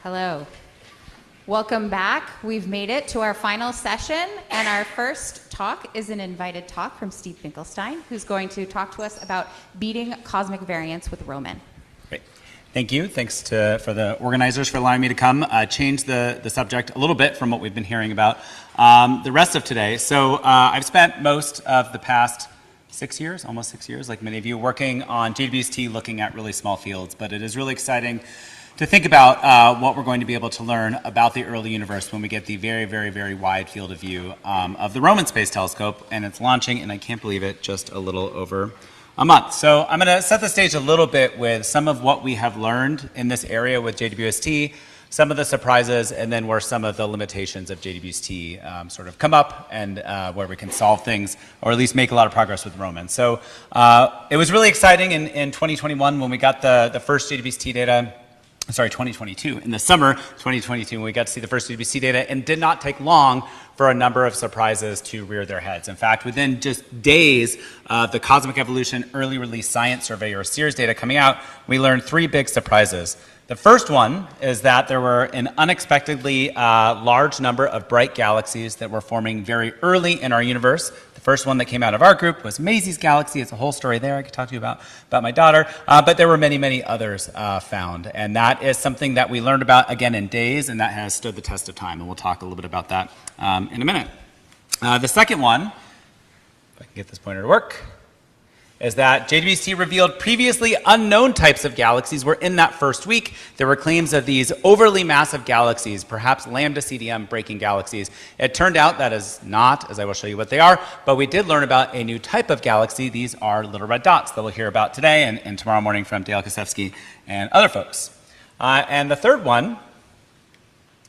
Hello. Welcome back. We've made it to our final session, and our first talk is an invited talk from Steve Finkelstein, who's going to talk to us about beating cosmic variance with Roman. Great. Thank you. Thanks for the organizers for allowing me to come change the subject a little bit from what we've been hearing about the rest of today. So I've spent most of the past 6 years, almost 6 years, like many of you, working on JWST looking at really small fields, but it is really exciting to think about what we're going to be able to learn about the early universe when we get the very, very, very wide field of view of the Roman Space Telescope, and it's launching, and I can't believe it, just a little over a month. So I'm going to set the stage a little bit with some of what we have learned in this area with JWST, some of the surprises, and then where some of the limitations of JWST sort of come up, and where we can solve things, or at least make a lot of progress with Roman. So it was really exciting in 2021 when we got the first JWST data. Sorry, 2022, in the summer 2022, when we got to see the first JWST data, and did not take long for a number of surprises to rear their heads. In fact, within just days of the Cosmic Evolution Early Release Science Survey, or SEERS data coming out, we learned 3 big surprises. The first one is that there were an unexpectedly large number of bright galaxies that were forming very early in our universe. The first one that came out of our group was Maisie's galaxy. It's a whole story there I could talk to you about my daughter. But there were many, many others found. And that is something that we learned about, again, in days, and that has stood the test of time. And we'll talk a little bit about that in a minute. The second one, if I can get this pointer to work, is that JWST revealed previously unknown types of galaxies were in that first week. There were claims of these overly massive galaxies, perhaps lambda CDM breaking galaxies. It turned out that is not, as I will show you what they are, but we did learn about a new type of galaxy. These are little red dots that we'll hear about today and tomorrow morning from Dale Kasevsky and other folks. And the third one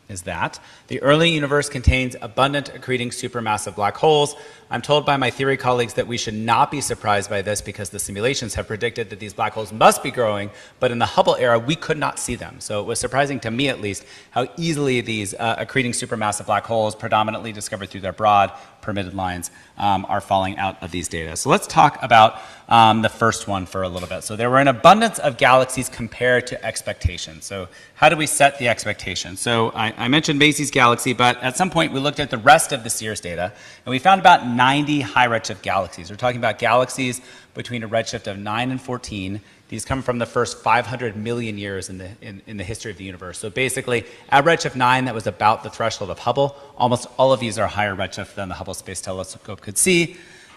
is that the early universe contains abundant accreting supermassive black holes. I'm told by my theory colleagues that we should not be surprised by this because the simulations have predicted that these black holes must be growing, but in the Hubble era, we could not see them. So it was surprising to me, at least, how easily these accreting supermassive black holes, predominantly discovered through their broad permitted lines, are falling out of these data. So let's talk about the first one for a little bit. So there were an abundance of galaxies compared to expectations. So how do we set the expectation? So I mentioned Maisie's galaxy, but at some point we looked at the rest of the SEERS data, and we found about 90 high redshift galaxies. We're talking about galaxies between a redshift of 9 and 14. These come from the first 500 million years in the history of the universe. So basically, at redshift 9, that was about the threshold of Hubble. Almost all of these are higher redshift than the Hubble Space Telescope could see.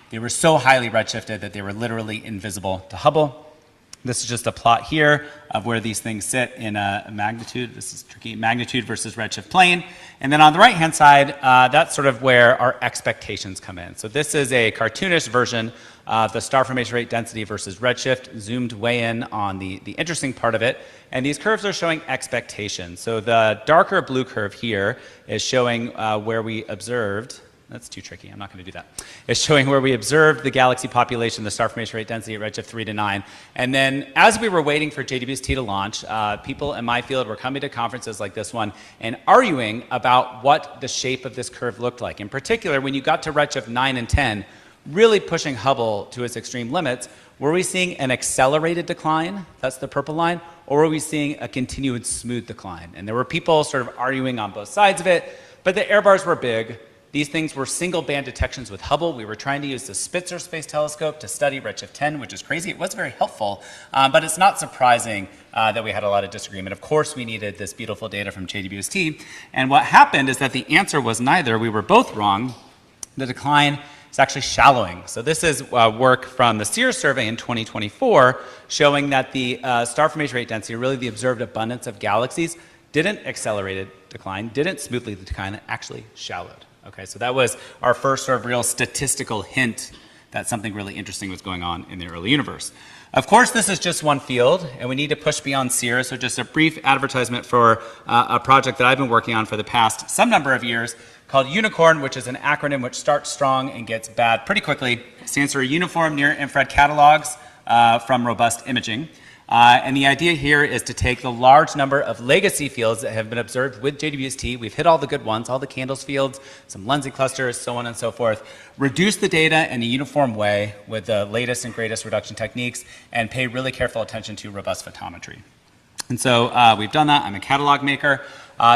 They were so highly redshifted that they were literally invisible to Hubble. This is just a plot here of where these things sit in a magnitude. This is tricky. Magnitude versus redshift plane. And then on the right-hand side, that's sort of where our expectations come in. So this is a cartoonish version of the star formation rate density versus redshift, zoomed way in on the interesting part of it. And these curves are showing expectations. So the darker blue curve here is showing where we observed. That's too tricky. I'm not going to do that. It's showing where we observed the galaxy population, the star formation rate density at redshift 3 to 9. And then as we were waiting for JWST to launch, people in my field were coming to conferences like this one and arguing about what the shape of this curve looked like. In particular, when you got to redshift 9 and 10, really pushing Hubble to its extreme limits, were we seeing an accelerated decline? That's the purple line. Or were we seeing a continued smooth decline? And there were people sort of arguing on both sides of it, but the error bars were big. These things were single band detections with Hubble. We were trying to use the Spitzer Space Telescope to study redshift 10, which is crazy. It was very helpful, but it's not surprising that we had a lot of disagreement. Of course, we needed this beautiful data from JWST. And what happened is that the answer was neither. We were both wrong. The decline is actually shallowing. So this is work from the SEERS survey in 2024 showing that the star formation rate density, really the observed abundance of galaxies, didn't accelerate decline, didn't smoothly decline, it actually shallowed. Okay, so that was our first sort of real statistical hint that something really interesting was going on in the early universe. Of course, this is just one field, and we need to push beyond SEERS, so just a brief advertisement for a project that I've been working on for the past some number of years called UNICORN, which is an acronym which starts strong and gets bad pretty quickly. It stands for Uniform Near-Infrared Catalogs from Robust Imaging. And the idea here is to take the large number of legacy fields that have been observed with JWST. We've hit all the good ones, all the candles fields, some Lenzi clusters, so on and so forth. Reduce the data in a uniform way with the latest and greatest reduction techniques and pay really careful attention to robust photometry. And so we've done that. I'm a catalog maker.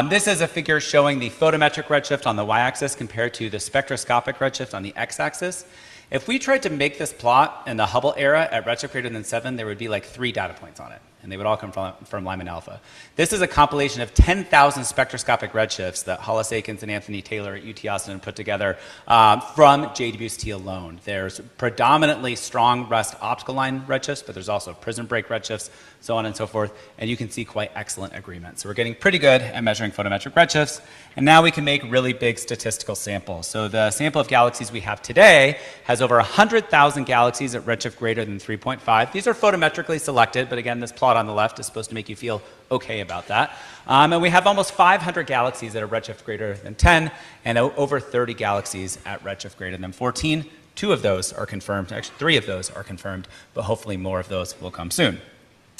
This is a figure showing the photometric redshift on the y-axis compared to the spectroscopic redshift on the x-axis. If we tried to make this plot in the Hubble era at redshift greater than 7, there would be like 3 data points on it, and they would all come from Lyman alpha. This is a compilation of 10,000 spectroscopic redshifts that Hollis Akins and Anthony Taylor at UT Austin put together from JWST alone. There's predominantly strong rest optical line redshifts, but there's also prism break redshifts, so on and so forth, and you can see quite excellent agreement. So we're getting pretty good at measuring photometric redshifts, and now we can make really big statistical samples. So the sample of galaxies we have today has over 100,000 galaxies at redshift greater than 3.5. These are photometrically selected, but again, this plot on the left is supposed to make you feel okay about that. And we have almost 500 galaxies at a redshift greater than 10, and over 30 galaxies at redshift greater than 14. 2 of those are confirmed, actually 3 of those are confirmed, but hopefully more of those will come soon.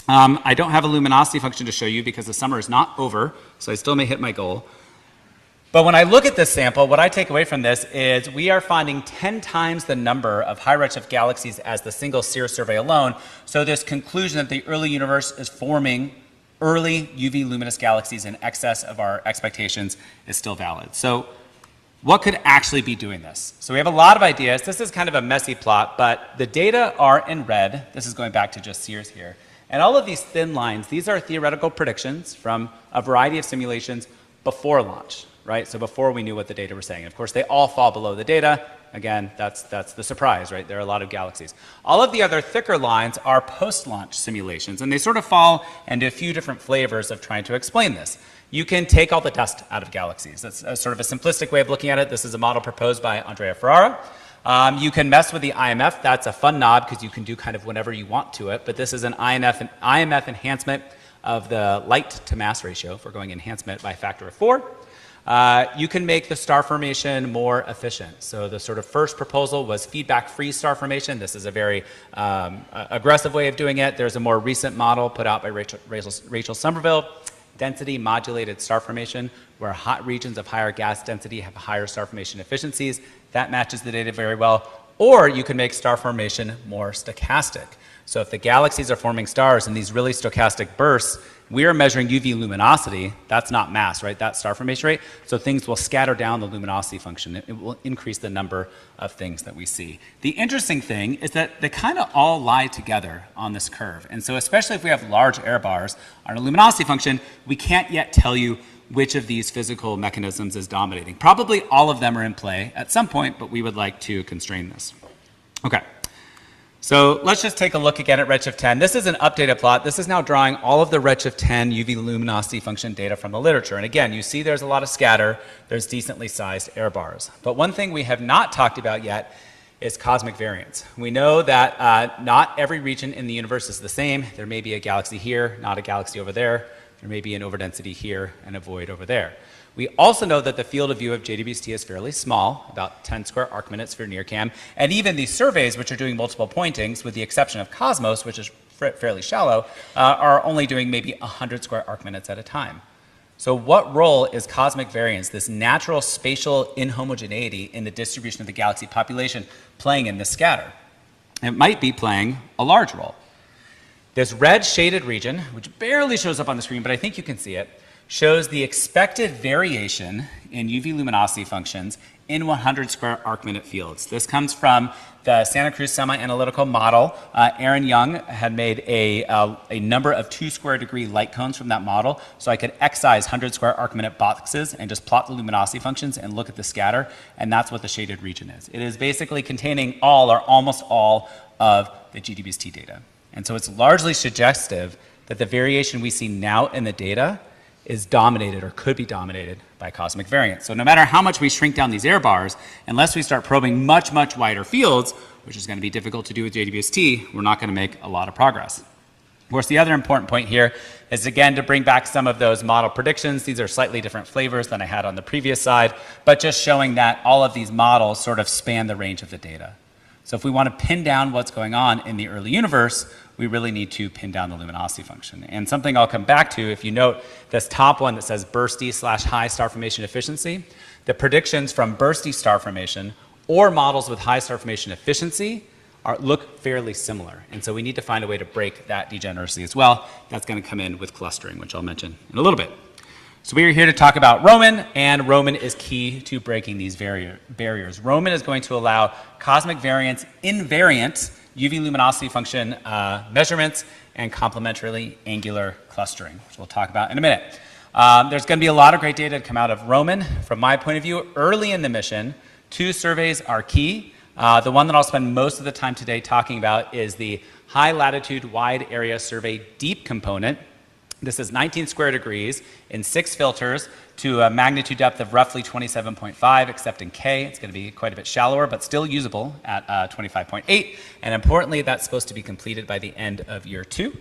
I don't have a luminosity function to show you because the summer is not over, so I still may hit my goal. But when I look at this sample, what I take away from this is we are finding 10 times the number of high redshift galaxies as the single SEER survey alone. So this conclusion that the early universe is forming early UV luminous galaxies in excess of our expectations is still valid. So what could actually be doing this? So we have a lot of ideas. This is kind of a messy plot, but the data are in red. This is going back to just SEERs here. And all of these thin lines, these are theoretical predictions from a variety of simulations before launch, right? So before we knew what the data were saying. And of course, they all fall below the data. Again, that's the surprise, right? There are a lot of galaxies. All of the other thicker lines are post-launch simulations, and they sort of fall into a few different flavors of trying to explain this. You can take all the dust out of galaxies. That's sort of a simplistic way of looking at it. This is a model proposed by Andrea Ferrara. You can mess with the IMF. That's a fun knob because you can do kind of whatever you want to it. But this is an IMF enhancement of the light to mass ratio, if we're going enhancement by a factor of 4. You can make the star formation more efficient. So the sort of first proposal was feedback-free star formation. This is a very aggressive way of doing it. There's a more recent model put out by Rachel Somerville, density modulated star formation, where hot regions of higher gas density have higher star formation efficiencies. That matches the data very well. Or you can make star formation more stochastic. So if the galaxies are forming stars in these really stochastic bursts, we are measuring UV luminosity. That's not mass, right? That's star formation rate. So things will scatter down the luminosity function. It will increase the number of things that we see. The interesting thing is that they kind of all lie together on this curve. And so especially if we have large error bars on a luminosity function, we can't yet tell you which of these physical mechanisms is dominating. Probably all of them are in play at some point, but we would like to constrain this. Okay. So let's just take a look again at redshift 10. This is an updated plot. This is now drawing all of the redshift 10 UV luminosity function data from the literature. And again, you see there's a lot of scatter. There's decently sized error bars. But one thing we have not talked about yet is cosmic variance. We know that not every region in the universe is the same. There may be a galaxy here, not a galaxy over there. There may be an overdensity here and a void over there. We also know that the field of view of JWST is fairly small, about 10 square arc minutes for NIRCam, and even these surveys, which are doing multiple pointings, with the exception of Cosmos, which is fairly shallow, are only doing maybe 100 square arc minutes at a time. So what role is cosmic variance, this natural spatial inhomogeneity in the distribution of the galaxy population, playing in this scatter? It might be playing a large role. This red shaded region, which barely shows up on the screen, but I think you can see it, shows the expected variation in UV luminosity functions in 100 square arc minute fields. This comes from the Santa Cruz semi-analytical model. Aaron Young had made a number of 2 square degree light cones from that model, so I could excise 100 square arc minute boxes and just plot the luminosity functions and look at the scatter, and that's what the shaded region is. It is basically containing all or almost all of the GWST data. And so it's largely suggestive that the variation we see now in the data is dominated or could be dominated by cosmic variance. So no matter how much we shrink down these error bars, unless we start probing much, much wider fields, which is going to be difficult to do with JWST, we're not going to make a lot of progress. Of course, the other important point here is, again, to bring back some of those model predictions. These are slightly different flavors than I had on the previous side, but just showing that all of these models sort of span the range of the data. So if we want to pin down what's going on in the early universe, we really need to pin down the luminosity function. And something I'll come back to, if you note this top one that says bursty/high star formation efficiency, the predictions from bursty star formation or models with high star formation efficiency look fairly similar. And so we need to find a way to break that degeneracy as well. That's going to come in with clustering, which I'll mention in a little bit. So we are here to talk about Roman, and Roman is key to breaking these barriers. Roman is going to allow cosmic variance invariant UV luminosity function measurements and complementarily angular clustering, which we'll talk about in a minute. There's going to be a lot of great data to come out of Roman. From my point of view, early in the mission, 2 surveys are key. The one that I'll spend most of the time today talking about is the high latitude wide area survey deep component. This is 19 square degrees in 6 filters to a magnitude depth of roughly 27.5, except in K. It's going to be quite a bit shallower, but still usable at 25.8. And importantly, that's supposed to be completed by the end of year 2.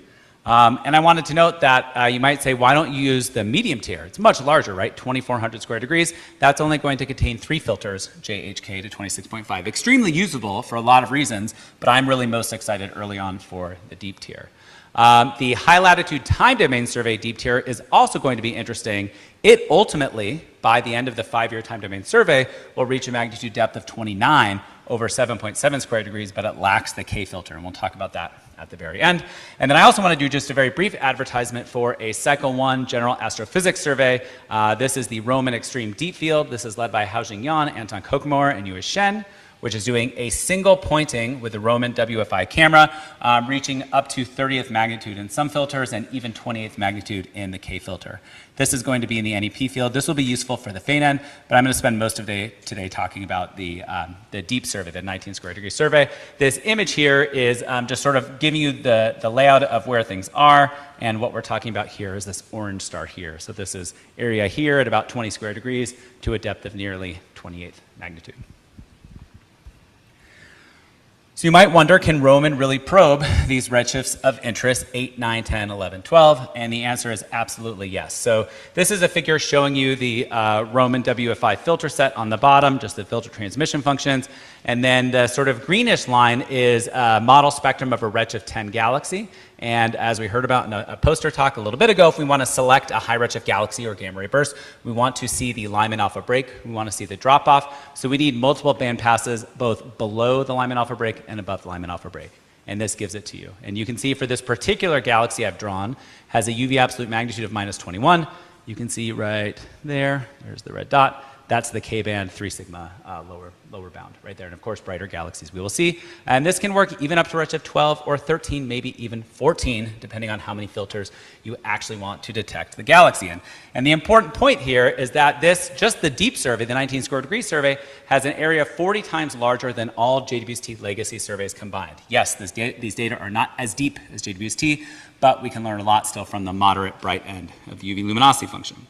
And I wanted to note that you might say, why don't you use the medium tier? It's much larger, right? 2,400 square degrees. That's only going to contain 3 filters, JHK to 26.5. Extremely usable for a lot of reasons, but I'm really most excited early on for the deep tier. The high latitude time domain survey deep tier is also going to be interesting. It ultimately, by the end of the 5-year time domain survey, will reach a magnitude depth of 29 over 7.7 square degrees, but it lacks the K filter, and we'll talk about that at the very end. And then I also want to do just a very brief advertisement for a Cycle 1 General Astrophysics survey. This is the Roman Extreme Deep Field. This is led by Haojing Yan, Anton Kokomor, and Yue Shen, which is doing a single pointing with the Roman WFI camera, reaching up to 30th magnitude in some filters and even 28th magnitude in the K filter. This is going to be in the NEP field. This will be useful for the FANN, but I'm going to spend most of the day today talking about the deep survey, the 19 square degree survey. This image here is just sort of giving you the layout of where things are, and what we're talking about here is this orange star here. So this is area here at about 20 square degrees to a depth of nearly 28th magnitude. So you might wonder, can Roman really probe these redshifts of interest 8, 9, 10, 11, 12? And the answer is absolutely yes. So this is a figure showing you the Roman WFI filter set on the bottom, just the filter transmission functions. And then the sort of greenish line is a model spectrum of a redshift 10 galaxy. And as we heard about in a poster talk a little bit ago, if we want to select a high redshift galaxy or gamma ray burst, we want to see the Lyman alpha break, we want to see the drop off. So we need multiple band passes both below the Lyman alpha break and above the Lyman alpha break. And this gives it to you. And you can see for this particular galaxy I've drawn, has a UV absolute magnitude of minus 21. You can see right there, there's the red dot. That's the K-band 3 sigma lower bound right there. And of course, brighter galaxies we will see. And this can work even up to redshift 12 or 13, maybe even 14, depending on how many filters you actually want to detect the galaxy in. And the important point here is that just the deep survey, the 19 square degree survey, has an area 40 times larger than all JWST legacy surveys combined. Yes, these data are not as deep as JWST, but we can learn a lot still from the moderate bright end of the UV luminosity function.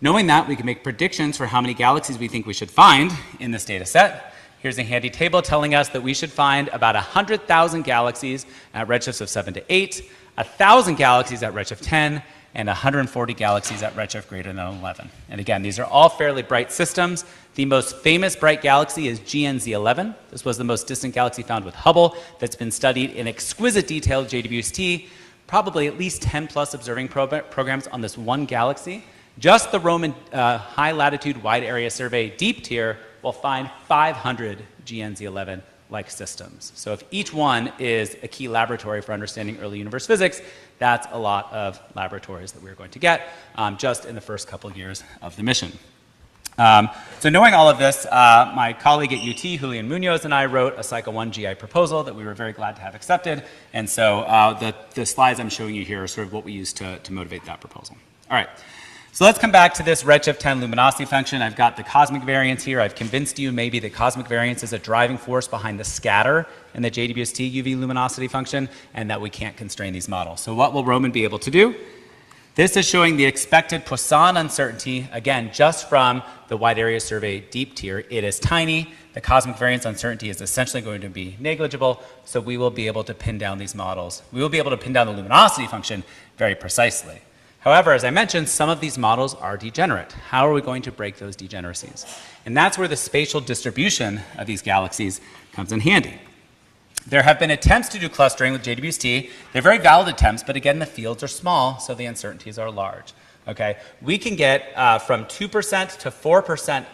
Knowing that, we can make predictions for how many galaxies we think we should find in this data set. Here's a handy table telling us that we should find about 100,000 galaxies at redshifts of 7 to 8, 1,000 galaxies at redshift 10, and 140 galaxies at redshift greater than 11. And again, these are all fairly bright systems. The most famous bright galaxy is GNZ11. This was the most distant galaxy found with Hubble that's been studied in exquisite detail at JWST, probably at least 10 plus observing programs on this one galaxy. Just the Roman high latitude wide area survey deep tier will find 500 GNZ11-like systems. So if each one is a key laboratory for understanding early universe physics, that's a lot of laboratories that we're going to get just in the first couple of years of the mission. So knowing all of this, my colleague at UT, Julian Munoz, and I wrote a Cycle 1 GI proposal that we were very glad to have accepted. And so the slides I'm showing you here are sort of what we used to motivate that proposal. All right. So let's come back to this redshift 10 luminosity function. I've got the cosmic variance here. I've convinced you maybe that cosmic variance is a driving force behind the scatter in the JWST UV luminosity function, and that we can't constrain these models. So what will Roman be able to do? This is showing the expected Poisson uncertainty, again, just from the wide area survey deep tier. It is tiny. The cosmic variance uncertainty is essentially going to be negligible, so we will be able to pin down these models. We will be able to pin down the luminosity function very precisely. However, as I mentioned, some of these models are degenerate. How are we going to break those degeneracies? And that's where the spatial distribution of these galaxies comes in handy. There have been attempts to do clustering with JWST. They're very valid attempts, but again, the fields are small, so the uncertainties are large. Okay? We can get from 2% to 4%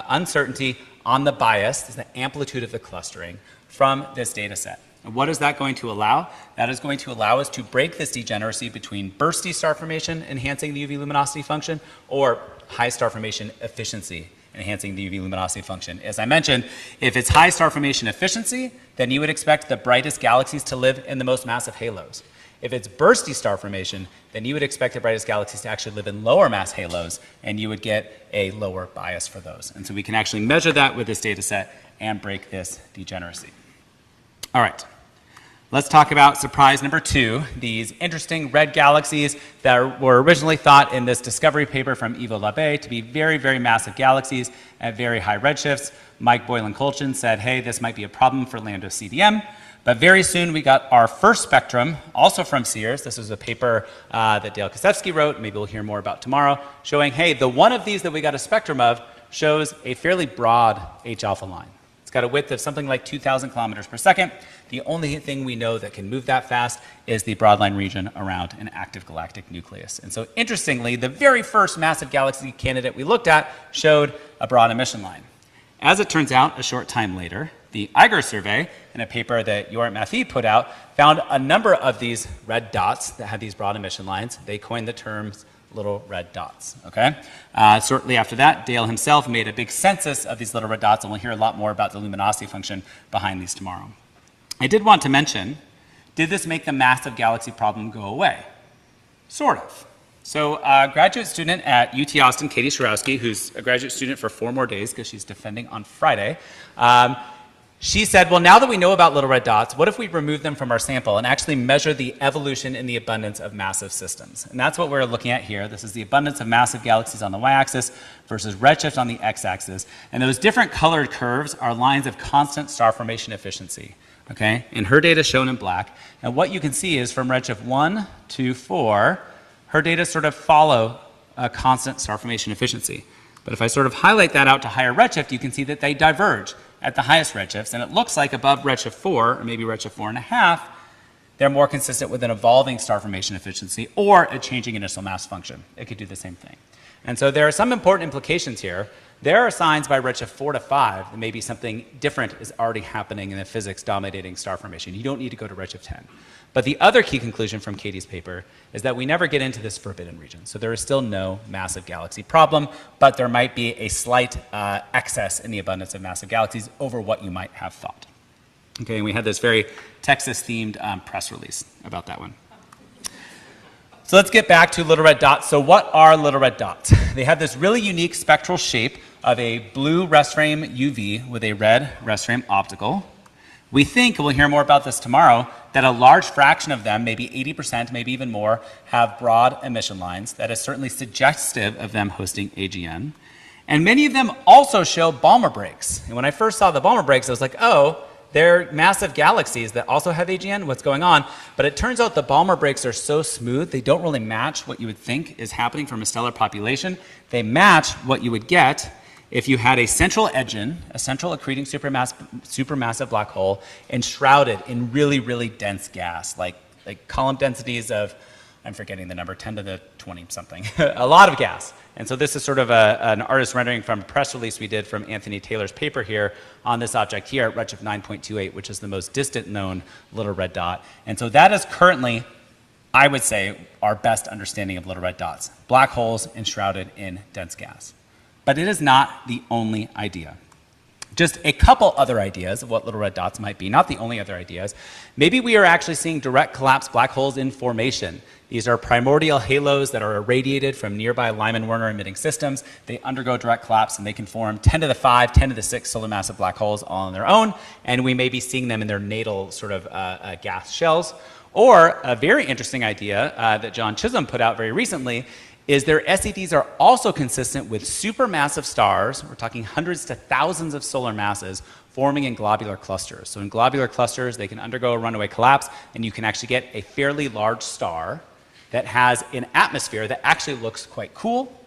uncertainty on the bias, is the amplitude of the clustering, from this data set. And what is that going to allow? That is going to allow us to break this degeneracy between bursty star formation enhancing the UV luminosity function or high star formation efficiency enhancing the UV luminosity function. As I mentioned, if it's high star formation efficiency, then you would expect the brightest galaxies to live in the most massive halos. If it's bursty star formation, then you would expect the brightest galaxies to actually live in lower mass halos, and you would get a lower bias for those. And so we can actually measure that with this data set and break this degeneracy. All right. Let's talk about surprise number 2, these interesting red galaxies that were originally thought in this discovery paper from Ivo Labbé to be very, very massive galaxies at very high redshifts. Mike Boylan-Kolchin said, hey, this might be a problem for Lambda CDM. But very soon we got our first spectrum, also from Sears. This is a paper that Dale Kosevsky wrote, maybe we'll hear more about tomorrow, showing, hey, the one of these that we got a spectrum of shows a fairly broad H-alpha line. It's got a width of something like 2,000 kilometers per second. The only thing we know that can move that fast is the broadline region around an active galactic nucleus. And so interestingly, the very first massive galaxy candidate we looked at showed a broad emission line. As it turns out, a short time later, the Eiger survey, in a paper that Yoram Mathi put out, found a number of these red dots that had these broad emission lines. They coined the terms little red dots, okay? Shortly after that, Dale himself made a big census of these little red dots, and we'll hear a lot more about the luminosity function behind these tomorrow. I did want to mention, did this make the massive galaxy problem go away? Sort of. So a graduate student at UT Austin, Katie Sharowski, who's a graduate student for 4 more days because she's defending on Friday, she said, well, now that we know about little red dots, what if we remove them from our sample and actually measure the evolution in the abundance of massive systems? And that's what we're looking at here. This is the abundance of massive galaxies on the y-axis versus redshift on the x-axis. And those different colored curves are lines of constant star formation efficiency. Okay? And her data is shown in black. And what you can see is from redshift 1 to 4, her data sort of follow a constant star formation efficiency. But if I sort of highlight that out to higher redshift, you can see that they diverge at the highest redshifts. And it looks like above redshift 4, or maybe redshift 4.5, they're more consistent with an evolving star formation efficiency or a changing initial mass function. It could do the same thing. And so there are some important implications here. There are signs by redshift 4 to 5 that maybe something different is already happening in the physics dominating star formation. You don't need to go to redshift 10. But the other key conclusion from Katie's paper is that we never get into this forbidden region. So there is still no massive galaxy problem, but there might be a slight excess in the abundance of massive galaxies over what you might have thought. Okay, and we had this very Texas-themed press release about that one. So let's get back to little red dots. So what are little red dots? They have this really unique spectral shape of a blue rest frame UV with a red rest frame optical. We think, and we'll hear more about this tomorrow, that a large fraction of them, maybe 80%, maybe even more, have broad emission lines. That is certainly suggestive of them hosting AGN. And many of them also show Balmer breaks. And when I first saw the Balmer breaks, I was like, oh, they're massive galaxies that also have AGN. What's going on? But it turns out the Balmer breaks are so smooth, they don't really match what you would think is happening from a stellar population. They match what you would get if you had a central engine, a central accreting supermassive black hole, enshrouded in really, really dense gas, like column densities of, I'm forgetting the number, 10 to the 20 something, a lot of gas. And so this is sort of an artist rendering from a press release we did from Anthony Taylor's paper here on this object here at redshift 9.28, which is the most distant known little red dot. And so that is currently, I would say, our best understanding of little red dots, black holes enshrouded in dense gas. But it is not the only idea. Just a couple other ideas of what little red dots might be, not the only other ideas. Maybe we are actually seeing direct collapse black holes in formation. These are primordial halos that are irradiated from nearby Lyman-Werner emitting systems. They undergo direct collapse and they can form 10 to the 5, 10 to the 6 solar massive black holes all on their own, and we may be seeing them in their natal sort of gas shells. Or a very interesting idea that John Chisholm put out very recently is their SEDs are also consistent with supermassive stars, we're talking hundreds to thousands of solar masses, forming in globular clusters. So in globular clusters, they can undergo a runaway collapse, and you can actually get a fairly large star that has an atmosphere that actually looks quite cool.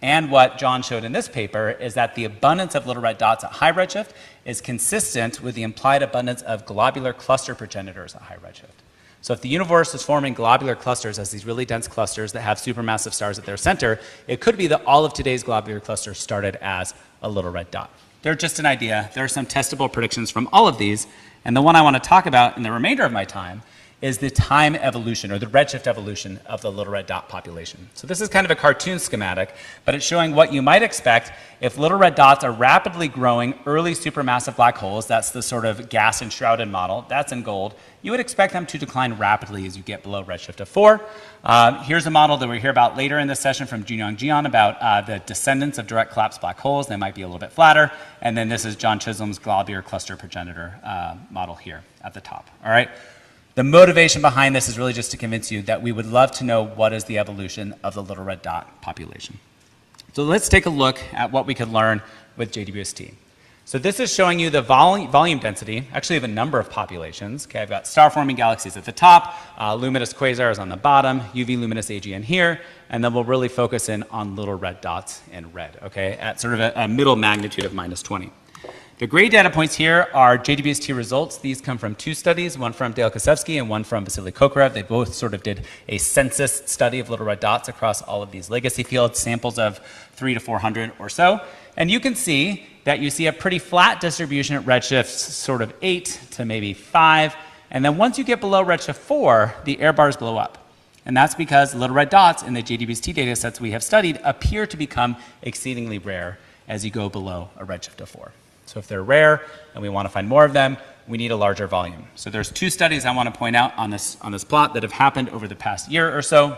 And what John showed in this paper is that the abundance of little red dots at high redshift is consistent with the implied abundance of globular cluster progenitors at high redshift. So if the universe is forming globular clusters as these really dense clusters that have supermassive stars at their center, it could be that all of today's globular clusters started as a little red dot. They're just an idea. There are some testable predictions from all of these, And the one I want to talk about in the remainder of my time is the time evolution, or the redshift evolution of the little red dot population. So this is kind of a cartoon schematic, but it's showing what you might expect if little red dots are rapidly growing early supermassive black holes. That's the sort of gas-enshrouded model. That's in gold. You would expect them to decline rapidly as you get below redshift of 4. Here's a model that we hear about later in this session from Junyoung Jian about the descendants of direct collapse black holes. They might be a little bit flatter. And then this is John Chisholm's globular cluster progenitor model here at the top. All right. The motivation behind this is really just to convince you that we would love to know what is the evolution of the little red dot population. So let's take a look at what we could learn with JWST. So this is showing you the volume density, actually of a number of populations. Okay, I've got star-forming galaxies at the top, luminous quasars on the bottom, UV luminous AGN here, and then we'll really focus in on little red dots in red, okay, at sort of a middle magnitude of -20. The gray data points here are JWST results. These come from 2 studies, one from Dale Kosevsky and one from Vasily Kokarev. They both sort of did a census study of little red dots across all of these legacy fields, samples of 300 to 400 or so. And you can see that you see a pretty flat distribution at redshifts sort of 8 to maybe 5. And then once you get below redshift 4, the error bars blow up. And that's because little red dots in the JWST data sets we have studied appear to become exceedingly rare as you go below a redshift of 4. So if they're rare and we want to find more of them, we need a larger volume. So there's 2 studies I want to point out on this plot that have happened over the past year or so.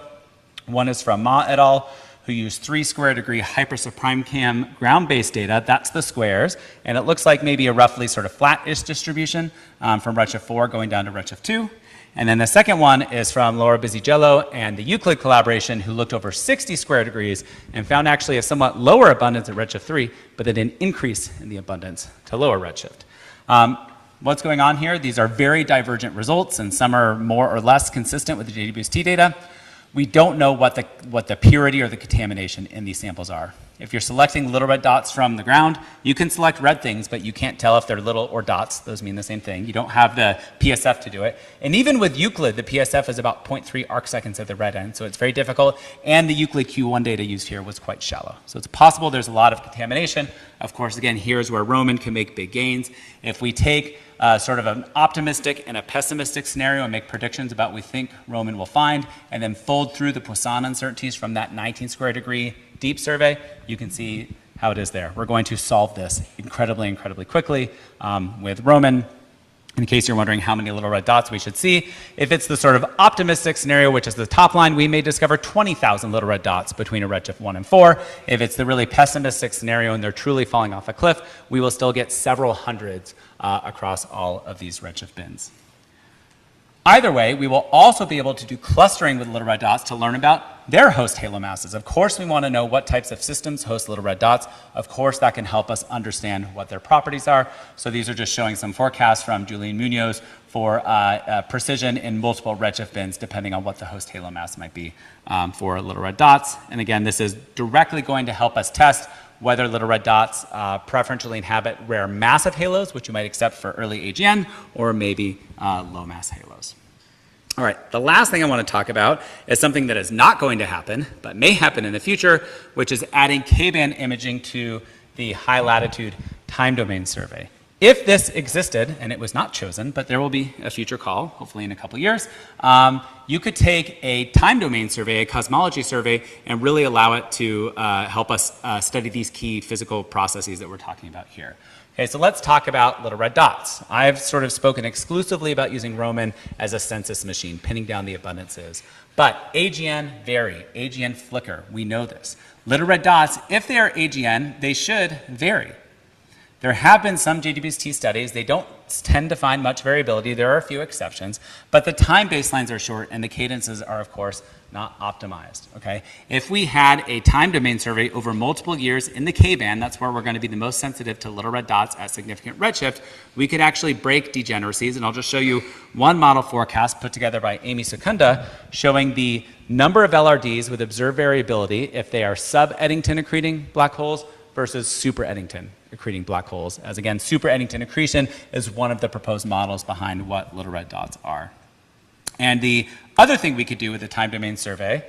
One is from Ma et al., who used 3 square degree hypersubprime-cam ground-based data. That's the squares. And it looks like maybe a roughly sort of flat-ish distribution from redshift 4 going down to redshift 2. And then the second one is from Laura Bizzigello and the Euclid collaboration, who looked over 60 square degrees and found actually a somewhat lower abundance at redshift 3, but then an increase in the abundance to lower redshift. What's going on here? These are very divergent results, and some are more or less consistent with the JWST data. We don't know what the purity or the contamination in these samples are. If you're selecting little red dots from the ground, you can select red things, but you can't tell if they're little or dots. Those mean the same thing. You don't have the PSF to do it. And even with Euclid, the PSF is about 0.3 arc seconds at the red end, so it's very difficult. And the Euclid Q1 data used here was quite shallow. So it's possible there's a lot of contamination. Of course, again, here's where Roman can make big gains. If we take sort of an optimistic and a pessimistic scenario and make predictions about what we think Roman will find, and then fold through the Poisson uncertainties from that 19 square degree deep survey, you can see how it is there. We're going to solve this incredibly, incredibly quickly with Roman. In case you're wondering how many little red dots we should see, if it's the sort of optimistic scenario, which is the top line, we may discover 20,000 little red dots between a redshift 1 and 4. If it's the really pessimistic scenario and they're truly falling off a cliff, we will still get several hundreds across all of these redshift bins. Either way, we will also be able to do clustering with little red dots to learn about their host halo masses. Of course, we want to know what types of systems host little red dots. Of course, that can help us understand what their properties are. So these are just showing some forecasts from Julian Munoz for precision in multiple redshift bins, depending on what the host halo mass might be for little red dots. And again, this is directly going to help us test whether little red dots preferentially inhabit rare massive halos, which you might accept for early AGN, or maybe low mass halos. All right, the last thing I want to talk about is something that is not going to happen, but may happen in the future, which is adding K-band imaging to the high latitude time domain survey. If this existed, and it was not chosen, but there will be a future call, hopefully in a couple years, you could take a time domain survey, a cosmology survey, and really allow it to help us study these key physical processes that we're talking about here. Okay, so let's talk about little red dots. I've sort of spoken exclusively about using Roman as a census machine, pinning down the abundances. But AGN vary, AGN flicker, we know this. Little red dots, if they are AGN, they should vary. There have been some JWST studies. They don't tend to find much variability. There are a few exceptions, but the time baselines are short and the cadences are, of course, not optimized, okay? If we had a time domain survey over multiple years in the K-band, that's where we're going to be the most sensitive to little red dots at significant redshift, we could actually break degeneracies, and I'll just show you one model forecast put together by Amy Secunda showing the number of LRDs with observed variability if they are sub-Eddington accreting black holes versus super-Eddington accreting black holes. As again, super-Eddington accretion is one of the proposed models behind what little red dots are. And the other thing we could do with the time domain survey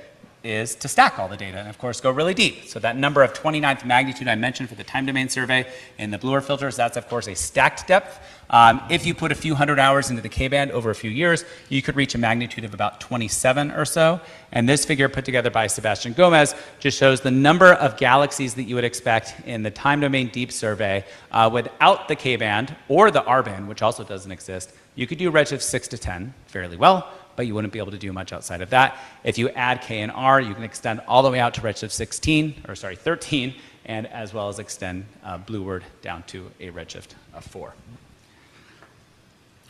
is to stack all the data and, of course, go really deep. So that number of 29th magnitude I mentioned for the time domain survey in the bluer filters, that's, of course, a stacked depth. If you put a few hundred hours into the K-band over a few years, you could reach a magnitude of about 27 or so. And this figure put together by Sebastian Gomez just shows the number of galaxies that you would expect in the time domain deep survey without the K-band or the R-band, which also doesn't exist. You could do redshift 6 to 10 fairly well, but you wouldn't be able to do much outside of that. If you add K and R, you can extend all the way out to redshift 13, and as well as extend blueward down to a redshift of 4.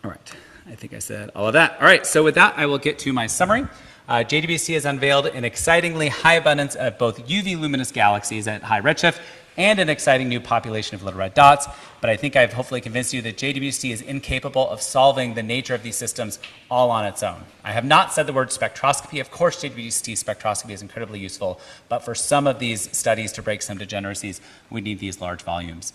All right, I think I said all of that. All right, so with that, I will get to my summary. JWST has unveiled an excitingly high abundance of both UV luminous galaxies at high redshift and an exciting new population of little red dots. But I think I've hopefully convinced you that JWST is incapable of solving the nature of these systems all on its own. I have not said the word spectroscopy. Of course, JWST spectroscopy is incredibly useful, but for some of these studies to break some degeneracies, we need these large volumes.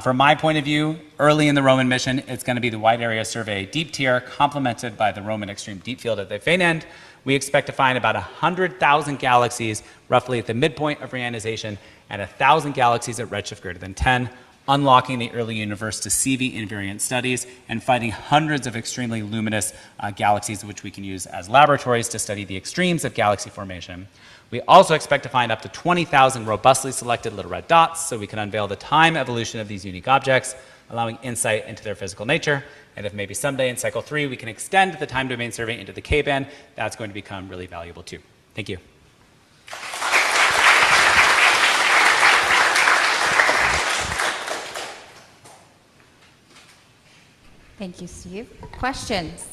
From my point of view, early in the Roman mission, it's going to be the wide area survey deep tier, complemented by the Roman extreme deep field at the faint end. We expect to find about 100,000 galaxies roughly at the midpoint of reionization and 1,000 galaxies at redshift greater than 10, unlocking the early universe to CV invariant studies and finding hundreds of extremely luminous galaxies which we can use as laboratories to study the extremes of galaxy formation. We also expect to find up to 20,000 robustly selected little red dots so we can unveil the time evolution of these unique objects, allowing insight into their physical nature. And if maybe someday in cycle 3 we can extend the time domain survey into the K-band, that's going to become really valuable too. Thank you. Thank you, Steve. Questions?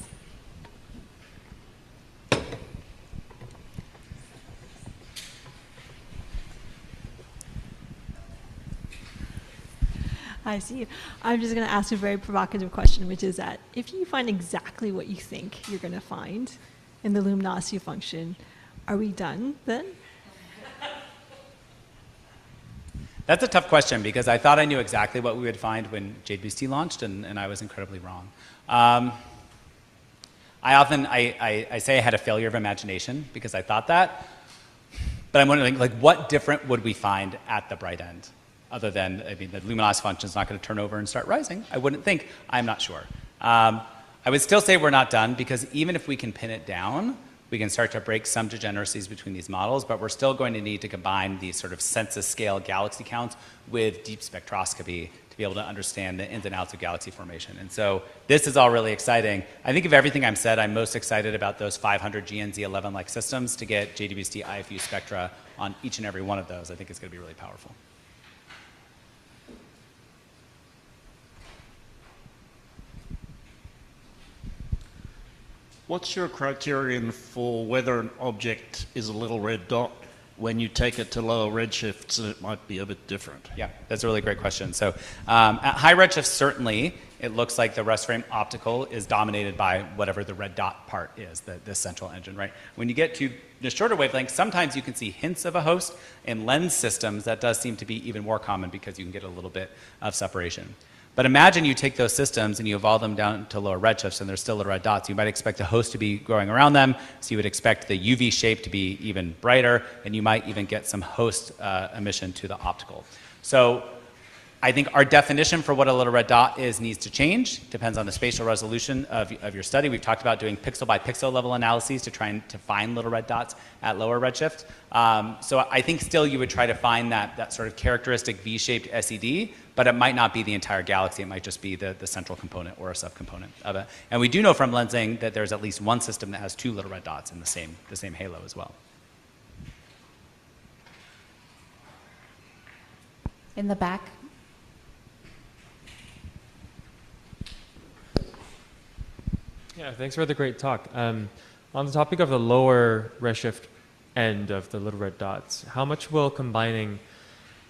Hi, Steve. I'm just going to ask a very provocative question, which is that if you find exactly what you think you're going to find in the luminosity function, are we done then? That's a tough question because I thought I knew exactly what we would find when JWST launched, and I was incredibly wrong. I say I had a failure of imagination because I thought that, but I'm wondering, like, what different would we find at the bright end? Other than, I mean, the luminosity function is not going to turn over and start rising. I wouldn't think. I'm not sure. I would still say we're not done because even if we can pin it down, we can start to break some degeneracies between these models, but we're still going to need to combine these sort of census scale galaxy counts with deep spectroscopy to be able to understand the ins and outs of galaxy formation. And so this is all really exciting. I think of everything I've said, I'm most excited about those 500 GNZ11-like systems to get JWST IFU spectra on each and every one of those. I think it's going to be really powerful. What's your criterion for whether an object is a little red dot when you take it to lower redshifts and it might be a bit different? Yeah, that's a really great question. So at high redshift, certainly, it looks like the rest frame optical is dominated by whatever the red dot part is, the central engine, right? When you get to the shorter wavelengths, sometimes you can see hints of a host. In lens systems, that does seem to be even more common because you can get a little bit of separation. But imagine you take those systems and you evolve them down to lower redshifts and there's still little red dots. You might expect a host to be growing around them, so you would expect the UV shape to be even brighter, and you might even get some host emission to the optical. So I think our definition for what a little red dot is needs to change. Depends on the spatial resolution of your study. We've talked about doing pixel by pixel level analyses to try and to find little red dots at lower redshift. So I think still you would try to find that sort of characteristic V-shaped SED, but it might not be the entire galaxy. It might just be the central component or a subcomponent of it. And we do know from lensing that there's at least one system that has two little red dots in the same halo as well. In the back. Yeah, thanks for the great talk. On the topic of the lower redshift end of the little red dots, how much will combining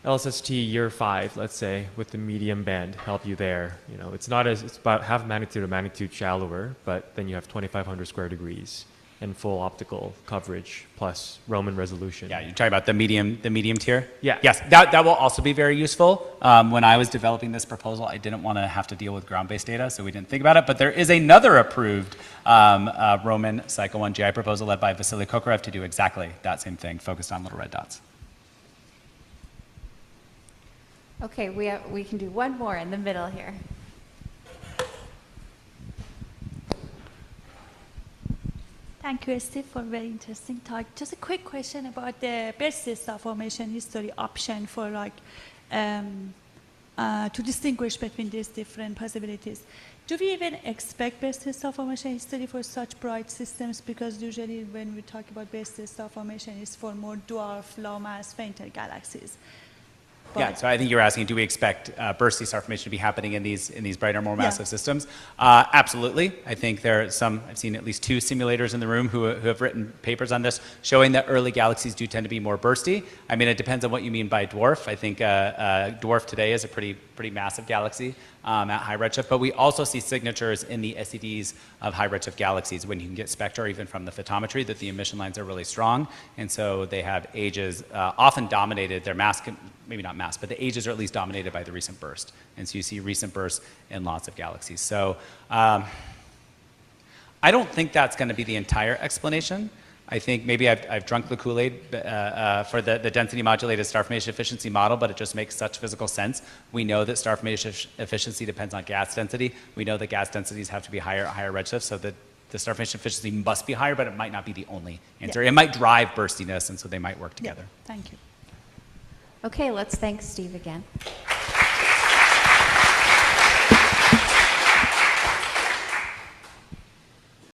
LSST year 5, let's say, with the medium band help you there? You know, it's about half magnitude or magnitude shallower, but then you have 2,500 square degrees. and full optical coverage plus Roman resolution. Yeah, you're talking about the medium tier? Yeah. Yes, that will also be very useful. When I was developing this proposal, I didn't want to have to deal with ground-based data, so we didn't think about it. But there is another approved Roman Cycle 1 GI proposal led by Vasily Kokorev to do exactly that same thing, focused on little red dots. Okay, we can do one more in the middle here. Thank you, Steve, for a very interesting talk. Just a quick question about the best star formation history option for to distinguish between these different possibilities. Do we even expect best star formation history for such bright systems? Because usually when we talk about best star formation, it's for more dwarf, low mass, fainter galaxies. Yeah, so I think you're asking, do we expect bursty star formation to be happening in these brighter, more massive systems? Absolutely. I think there are some, I've seen at least 2 simulators in the room who have written papers on this showing that early galaxies do tend to be more bursty. I mean, it depends on what you mean by dwarf. I think dwarf today is a pretty massive galaxy at high redshift, but we also see signatures in the SEDs of high redshift galaxies when you can get spectra even from the photometry that the emission lines are really strong, and so they have ages often dominated, their mass, maybe not mass, but the ages are at least dominated by the recent burst, and so you see recent bursts in lots of galaxies. So I don't think that's going to be the entire explanation. I think maybe I've drunk the Kool-Aid for the density modulated star formation efficiency model, but it just makes such physical sense. We know that star formation efficiency depends on gas density. We know that gas densities have to be higher at higher redshifts, so that the star formation efficiency must be higher, but it might not be the only answer. Yeah. It might drive burstiness, and so they might work together. Yeah. Thank you. Okay, let's thank Steve again.